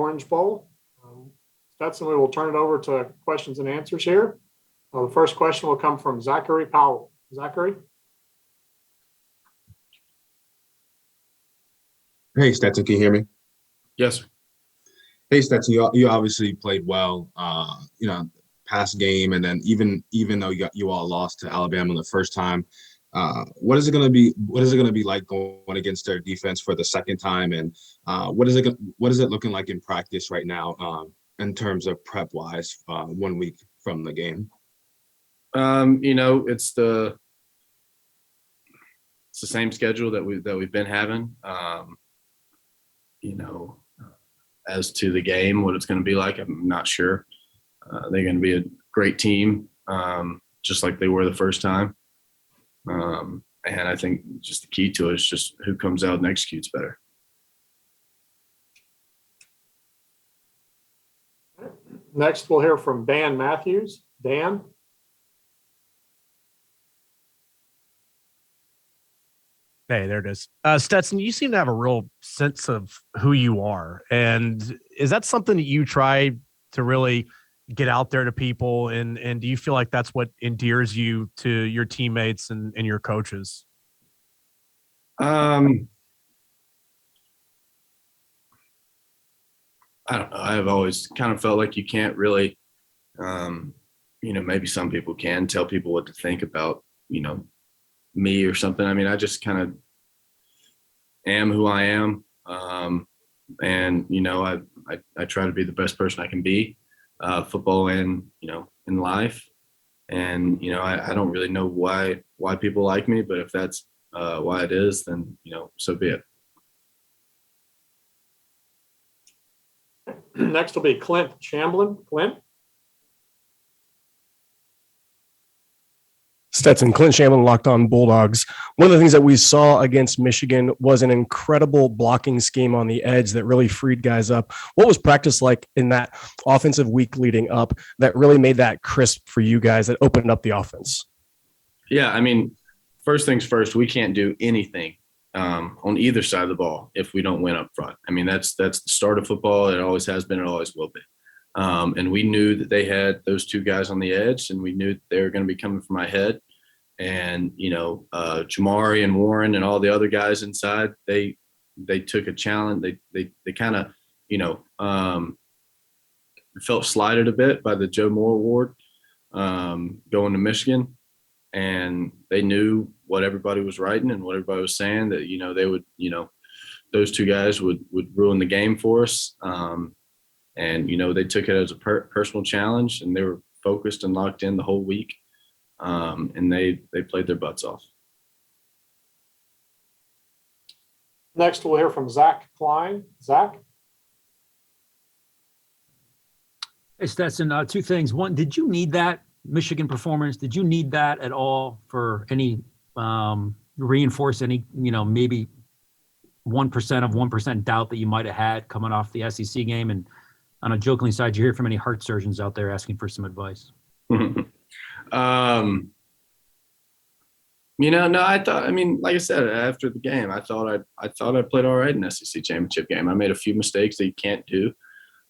Orange Bowl. Stetson, we will turn it over to questions and answers here. The first question will come from Zachary Powell. Zachary? Hey, Stetson, can you hear me? Yes, sir. Hey, Stetson, you obviously played well, past game, and then even though you all lost to Alabama the first time, what is it going to be? What is it going to be like going against their defense for the second time? And what is it looking like in practice right now in terms of prep wise 1 week from the game? It's the same schedule that we've been having. As to the game, what it's going to be like, I'm not sure. They're going to be a great team, just like they were the first time. And I think just the key to it is just who comes out and executes better. Next, we'll hear from Dan Matthews. Dan? Hey, there it is. Stetson, you seem to have a real sense of who you are. And is that something that you try to really get out there to people? And do you feel like that's what endears you to your teammates and your coaches? I don't know. I've always kind of felt like you can't really, maybe some people can tell people what to think about, me or something. I mean, I just kind of am who I am. And, I try to be the best person I can be, football and, in life. And, I don't really know why people like me, but if that's why it is, then, so be it. Next will be Clint Shamblin. Clint? Stetson, Clint Shamblin, Locked On Bulldogs. One of the things that we saw against Michigan was an incredible blocking scheme on the edge that really freed guys up. What was practice like in that offensive week leading up that really made that crisp for you guys, that opened up the offense? Yeah, I mean, first things first, we can't do anything on either side of the ball if we don't win up front. I mean, that's the start of football. It always has been. It always will be. And we knew that they had those two guys on the edge, and we knew that they were going to be coming from my head. And, Jamari and Warren and all the other guys inside, they took a challenge. They kind of, felt slighted a bit by the Joe Moore Award going to Michigan. And they knew what everybody was writing and what everybody was saying, that, they would, those two guys would ruin the game for us. And, they took it as a personal challenge, and they were focused and locked in the whole week. And they played their butts off. Next, we'll hear from Zach Klein. Zach? Hey, Stetson, two things. One, did you need that Michigan performance? Did you need that at all for any reinforce any, maybe 1% of 1% doubt that you might have had coming off the SEC game? And on a jokingly side, you hear from any heart surgeons out there asking for some advice? No, I thought, like I said, after the game, I thought I played all right in the SEC championship game. I made a few mistakes that you can't do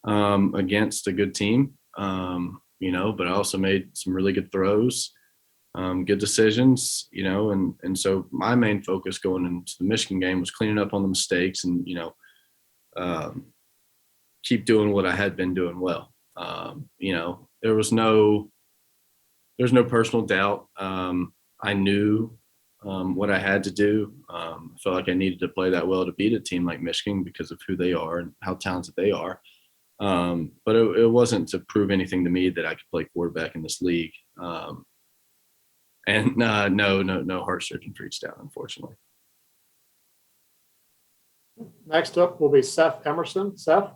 against a good team, but I also made some really good throws, good decisions, and so my main focus going into the Michigan game was cleaning up on the mistakes and, keep doing what I had been doing well. There's no personal doubt. I knew what I had to do. I felt like I needed to play that well to beat a team like Michigan because of who they are and how talented they are. But it wasn't to prove anything to me that I could play quarterback in this league. And no heart surgeon reached out, unfortunately. Next up will be Seth Emerson. Seth?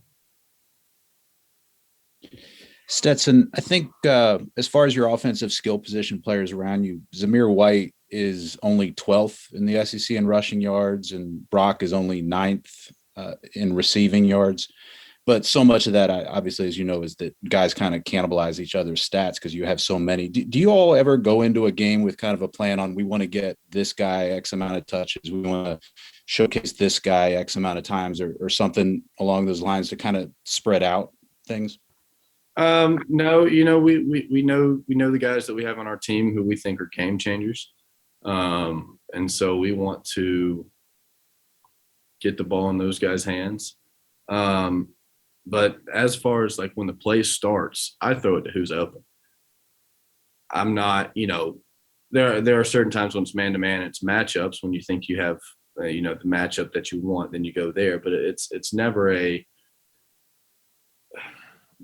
Stetson, I think as far as your offensive skill position players around you, Zamir White is only 12th in the SEC in rushing yards, and Brock is only 9th in receiving yards. But so much of that, obviously, as you know, is that guys kind of cannibalize each other's stats because you have so many. Do you all ever go into a game with kind of a plan on, we want to get this guy X amount of touches, we want to showcase this guy X amount of times, or something along those lines to kind of spread out things? No, we know the guys that we have on our team who we think are game changers. And so we want to get the ball in those guys' hands. But as far as like when the play starts, I throw it to who's open. I'm not, there are certain times when it's man to man, it's matchups. When you think you have, the matchup that you want, then you go there. But it's never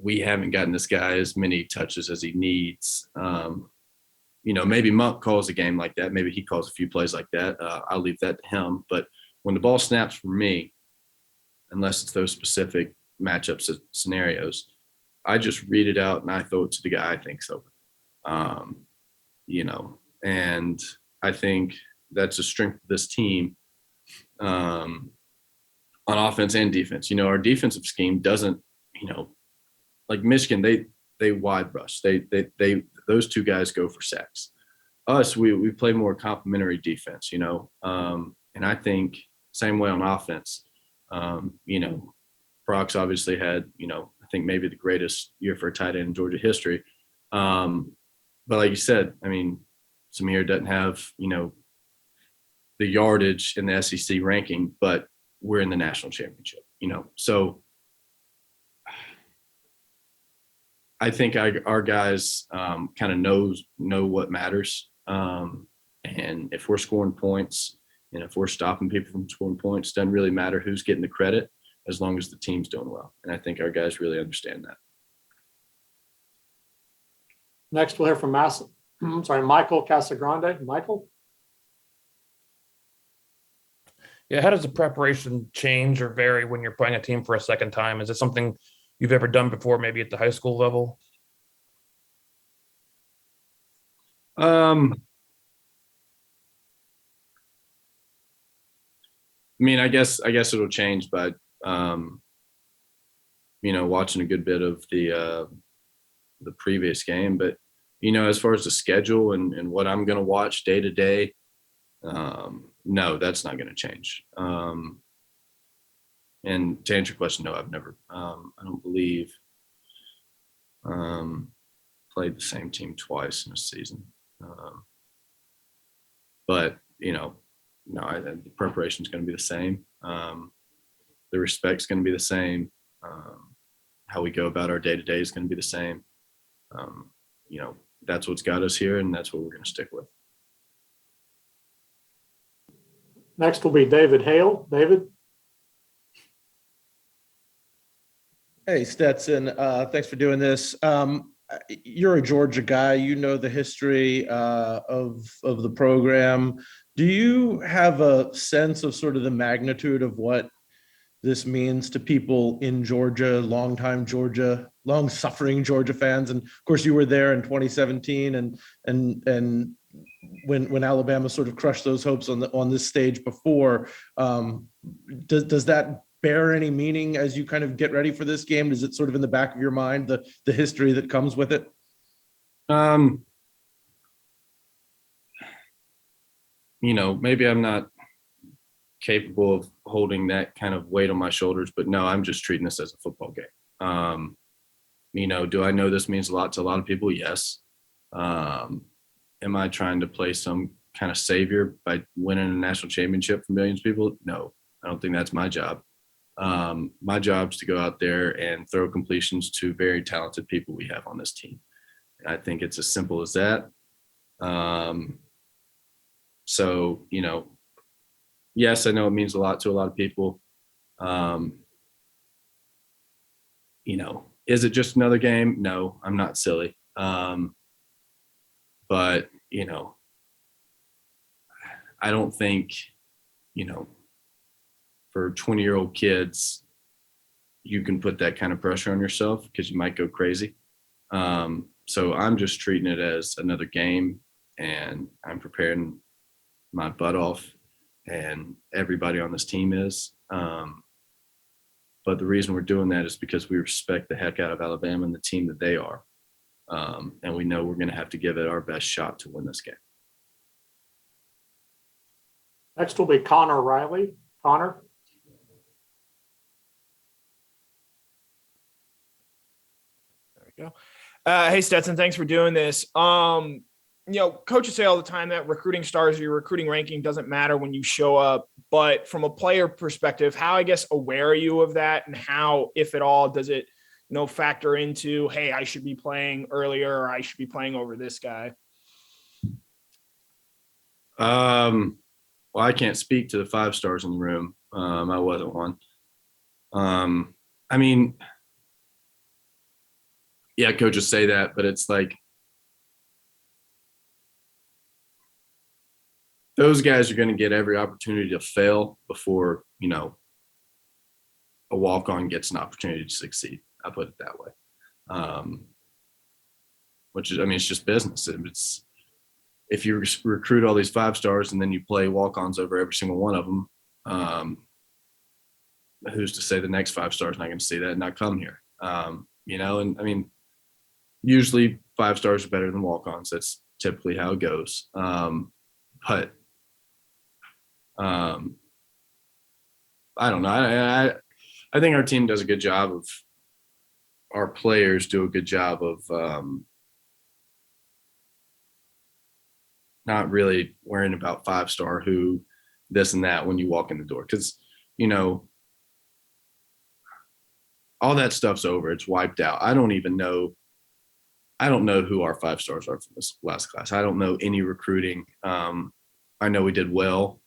we haven't gotten this guy as many touches as he needs. Maybe Monk calls a game like that. Maybe he calls a few plays like that. I'll leave that to him. But when the ball snaps for me, unless it's those specific matchup scenarios, I just read it out and I throw it to the guy I think's open. And I think that's a strength of this team on offense and defense. Our defensive scheme doesn't, like Michigan, they wide rush. They those two guys go for sacks. Us, we play more complementary defense, and I think same way on offense. Brock's obviously had, I think maybe the greatest year for a tight end in Georgia history. But like you said, I mean, Samir doesn't have, the yardage in the SEC ranking, but we're in the national championship, So I think our guys kind of know what matters. And if we're scoring points and if we're stopping people from scoring points, doesn't really matter who's getting the credit as long as the team's doing well. And I think our guys really understand that. Next, we'll hear from Michael Casagrande. Michael? Yeah, how does the preparation change or vary when you're playing a team for a second time? Is it something you've ever done before, maybe at the high school level? I mean, I guess it'll change, but watching a good bit of the previous game. But as far as the schedule and what I'm going to watch day to day, no, that's not going to change. And to answer your question, no, I've never. I don't believe played the same team twice in a season. But no, the preparation is going to be the same. The respect's going to be the same. How we go about our day to day is going to be the same. That's what's got us here, and that's what we're going to stick with. Next will be David Hale. David? Hey, Stetson. Thanks for doing this. You're a Georgia guy. You know the history of the program. Do you have a sense of sort of the magnitude of what this means to people in Georgia, long-suffering Georgia fans? And of course, you were there in 2017, and when Alabama sort of crushed those hopes on this stage before. Does that bear any meaning as you kind of get ready for this game? Is it sort of in the back of your mind, the history that comes with it? Maybe I'm not capable of holding that kind of weight on my shoulders, but no, I'm just treating this as a football game. Do I know this means a lot to a lot of people? Yes. Am I trying to play some kind of savior by winning a national championship for millions of people? No, I don't think that's my job. My job is to go out there and throw completions to very talented people we have on this team. And I think it's as simple as that. So, yes, I know it means a lot to a lot of people. Is it just another game? No, I'm not silly. But, I don't think, for 20-year-old kids, you can put that kind of pressure on yourself because you might go crazy. So I'm just treating it as another game, and I'm preparing my butt off, and everybody on this team is. But the reason we're doing that is because we respect the heck out of Alabama and the team that they are. And we know we're going to have to give it our best shot to win this game. Next will be Connor Riley. Connor. There we go. Hey Stetson, thanks for doing this. Coaches say all the time that recruiting stars or your recruiting ranking doesn't matter when you show up, but from a player perspective, how, I guess, aware are you of that, and how, if at all, does it, factor into, hey, I should be playing earlier, or I should be playing over this guy? Well, I can't speak to the 5 stars in the room. I wasn't one. I mean, yeah, coaches say that, but it's like those guys are going to get every opportunity to fail before, a walk-on gets an opportunity to succeed. I put it that way. Which is, it's just business. It's if you recruit all these 5 stars and then you play walk-ons over every single one of them, who's to say the next 5 stars not going to see that and not come here? Usually 5 stars are better than walk-ons. That's typically how it goes. But I don't know. I think our team does a good job of, our players do a good job of not really worrying about 5-star who, this and that when you walk in the door. Because, all that stuff's over. It's wiped out. I don't know who our 5 stars are from this last class. I don't know any recruiting. I know we did well,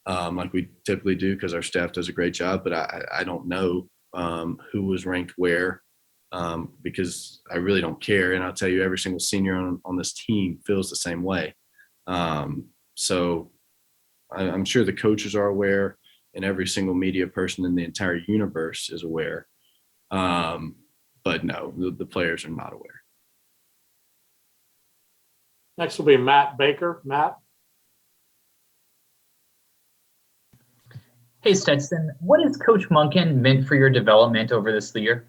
like we typically do, because our staff does a great job, but I don't know who was ranked where, because I really don't care. And I'll tell you, every single senior on this team feels the same way. So I'm sure the coaches are aware, and every single media person in the entire universe is aware. But no, the players are not aware. Next will be Matt Baker. Matt. Hey Stetson, what has Coach Monken meant for your development over this year?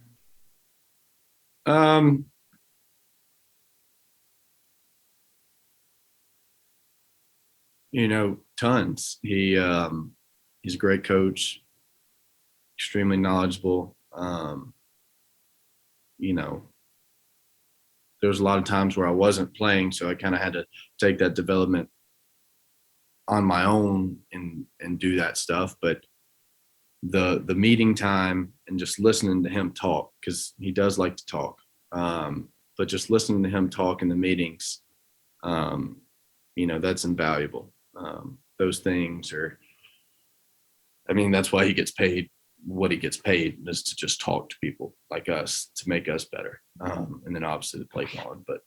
Tons. He's a great coach, extremely knowledgeable. There's a lot of times where I wasn't playing, so I kind of had to take that development on my own and do that stuff. But the meeting time and just listening to him talk, because he does like to talk, but just listening to him talk in the meetings, that's invaluable. Those things are, that's why he gets paid what he gets paid, is to just talk to people like us to make us better. And then obviously the play calling, but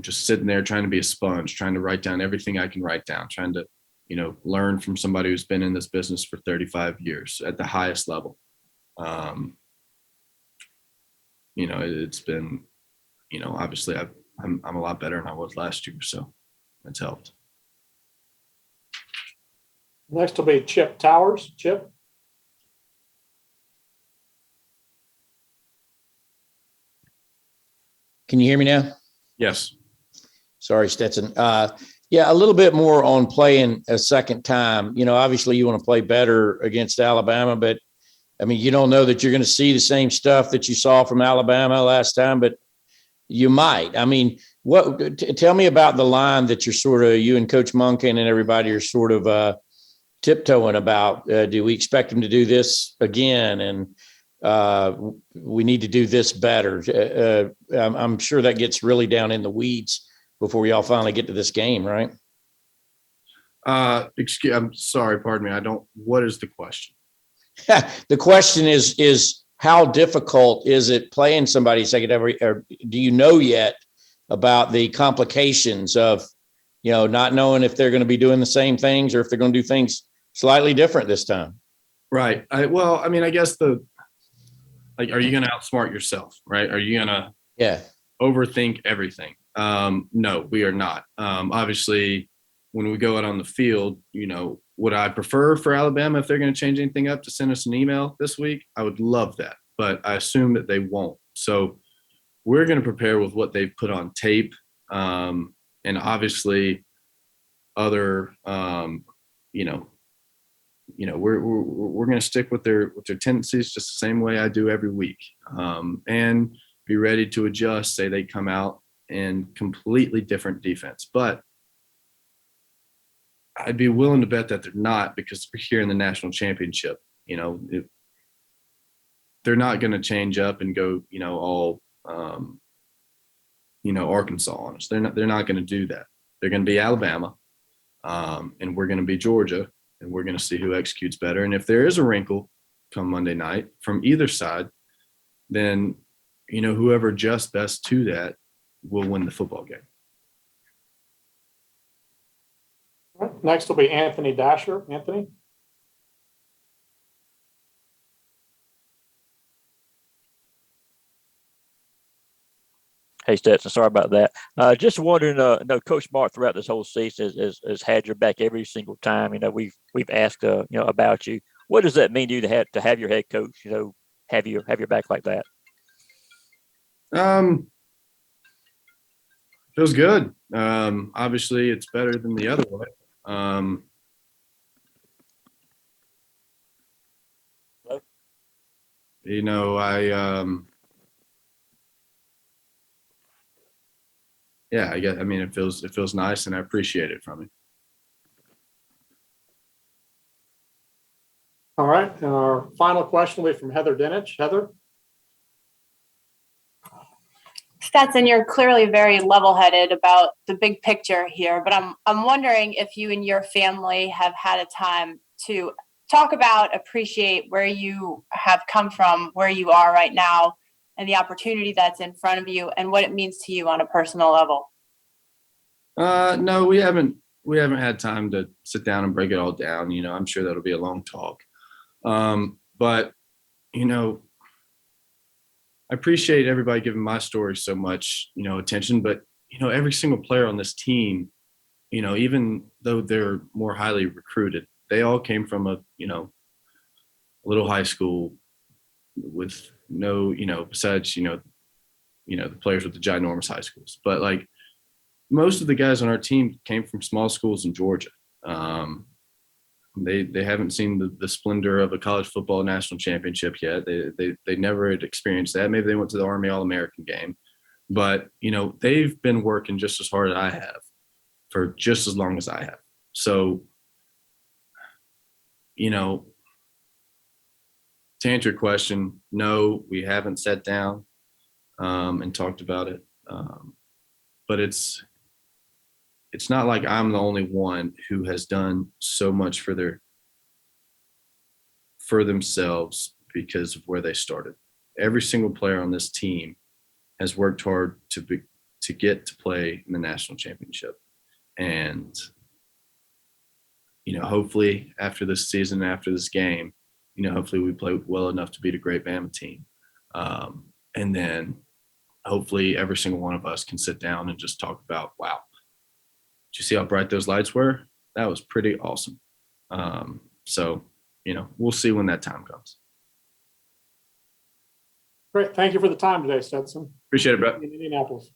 just sitting there trying to be a sponge, trying to write down everything I can write down, trying to, learn from somebody who's been in this business for 35 years at the highest level. It's been, obviously I'm a lot better than I was last year, so it's helped. Next will be Chip Towers. Chip. Can you hear me now? Yes. Sorry, Stetson. Yeah, a little bit more on playing a second time. Obviously you want to play better against Alabama, but you don't know that you're going to see the same stuff that you saw from Alabama last time, but you might. Tell me about the line that you and Coach Monken and everybody are sort of tiptoeing about. Do we expect him to do this again? And we need to do this better. I'm sure that gets really down in the weeds before y'all finally get to this game, right? I'm sorry, pardon me. What is the question? The question is how difficult is it playing somebody secondary, or do you know yet about the complications of, not knowing if they're going to be doing the same things or if they're going to do things slightly different this time? Right. I guess are you going to outsmart yourself, right? Are you going to overthink everything? No, we are not. Obviously, when we go out on the field, would I prefer for Alabama, if they're going to change anything up, to send us an email this week? I would love that, but I assume that they won't. So we're going to prepare with what they've put on tape, and obviously other, we're going to stick with their tendencies just the same way I do every week, and be ready to adjust. Say they come out in completely different defense, but I'd be willing to bet that they're not, because we're here in the national championship. They're not going to change up and go, all, Arkansas on us. They're not going to do that. They're going to be Alabama, and we're going to be Georgia, and we're going to see who executes better. And if there is a wrinkle come Monday night from either side, then, whoever adjusts best to that will win the football game. Next will be Anthony Dasher. Anthony. Hey, Stetson, sorry about that. Just wondering, no, Coach Mark throughout this whole season has had your back every single time. We've asked, about you. What does that mean to you to have your head coach, have your back like that? Feels good. Obviously, it's better than the other way. It feels nice, and I appreciate it from him. All right. And our final question will be from Heather Dinich. Heather. Stetson, you're clearly very level-headed about the big picture here, but I'm wondering if you and your family have had a time to talk about, appreciate where you have come from, where you are right now, and the opportunity that's in front of you, and what it means to you on a personal level. No, we haven't had time to sit down and break it all down. I'm sure that'll be a long talk. But I appreciate everybody giving my story so much, attention, but, every single player on this team, even though they're more highly recruited, they all came from a little high school with no, besides, the players with the ginormous high schools, but like most of the guys on our team came from small schools in Georgia. They haven't seen the splendor of a college football national championship yet. They never had experienced that. Maybe they went to the Army All-American game, but they've been working just as hard as I have for just as long as I have. So, to answer your question, no, we haven't sat down and talked about it. But it's not like I'm the only one who has done so much for themselves because of where they started. Every single player on this team has worked hard to get to play in the national championship. And, hopefully after this season, after this game, hopefully we play well enough to beat a great Bama team. And then hopefully every single one of us can sit down and just talk about, wow, did you see how bright those lights were? That was pretty awesome. So, we'll see when that time comes. Great. Thank you for the time today, Stetson. Appreciate it, Brett. In Indianapolis.